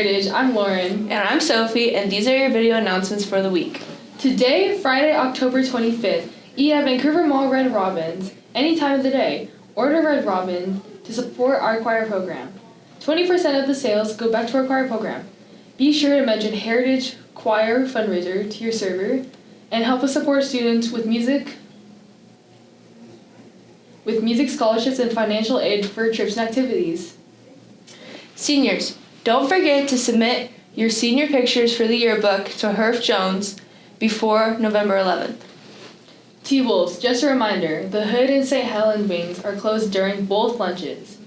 Heritage, I'm Lauren. And I'm Sophie, and these are your video announcements for the week. Today, Friday, October 25th, eat at Vancouver Mall Red Robins any time of the day. Order Red Robin to support our choir program. 20% of the sales go back to our choir program. Be sure to mention Heritage Choir Fundraiser to your server and help us support students with music scholarships and financial aid for trips and activities. Seniors, don't forget to submit your senior pictures for the yearbook to Herf Jones before November 11th. T-Wolves, just a reminder, the Hood and St. Helens wings are closed during both lunches,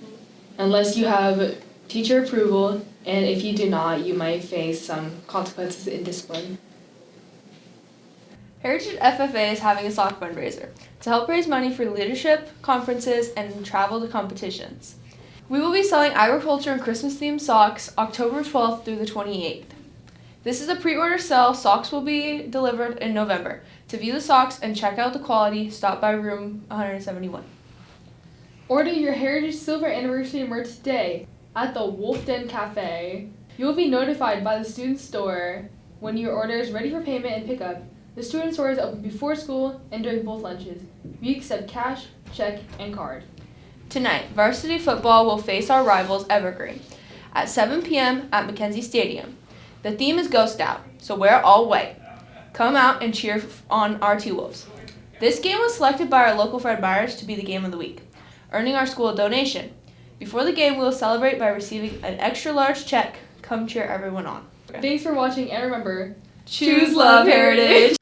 unless you have teacher approval, and if you do not, you might face some consequences in discipline. Heritage FFA is having a sock fundraiser to help raise money for leadership, conferences, and travel to competitions. We will be selling agriculture and Christmas-themed socks October 12th through the 28th. This is a pre-order sale. Socks will be delivered in November. To view the socks and check out the quality, stop by room 171. Order your Heritage Silver Anniversary merch today at the Wolf Den Cafe. You will be notified by the student store when your order is ready for payment and pickup. The student store is open before school and during both lunches. We accept cash, check, and card. Tonight, varsity football will face our rivals Evergreen at 7 p.m. at Mackenzie Stadium. The theme is Ghost Out, so wear all white. Come out and cheer on our T-Wolves. This game was selected by our local Fred Myers to be the game of the week, earning our school a donation. Before the game, we will celebrate by receiving an extra large check. Come cheer everyone on. Thanks for watching, and remember, choose love, Heritage.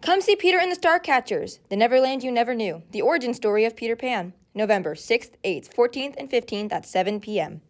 Come see Peter and the Starcatchers, the Neverland You Never Knew, the origin story of Peter Pan. November 6th, 8th, 14th, and 15th at 7 p.m.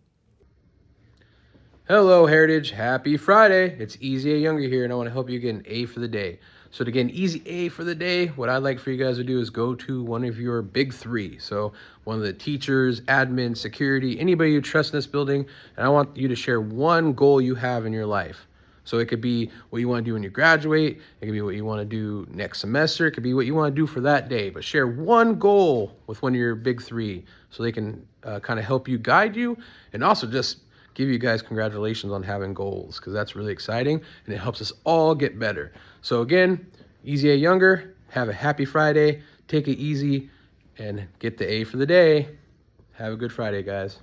Hello, Heritage. Happy Friday. It's Easy A Younger here, and I want to help you get an A for the day. So to get an easy A for the day, what I'd like for you guys to do is go to one of your big three. So one of the teachers, admin, security, anybody you trust in this building, and I want you to share one goal you have in your life. So it could be what you want to do when you graduate. It could be what you want to do next semester. It could be what you want to do for that day. But share one goal with one of your big three so they can kind of help you, guide you, and also just give you guys congratulations on having goals, because that's really exciting and it helps us all get better. So again, Easy A Younger, have a happy Friday. Take it easy and get the A for the day. Have a good Friday, guys.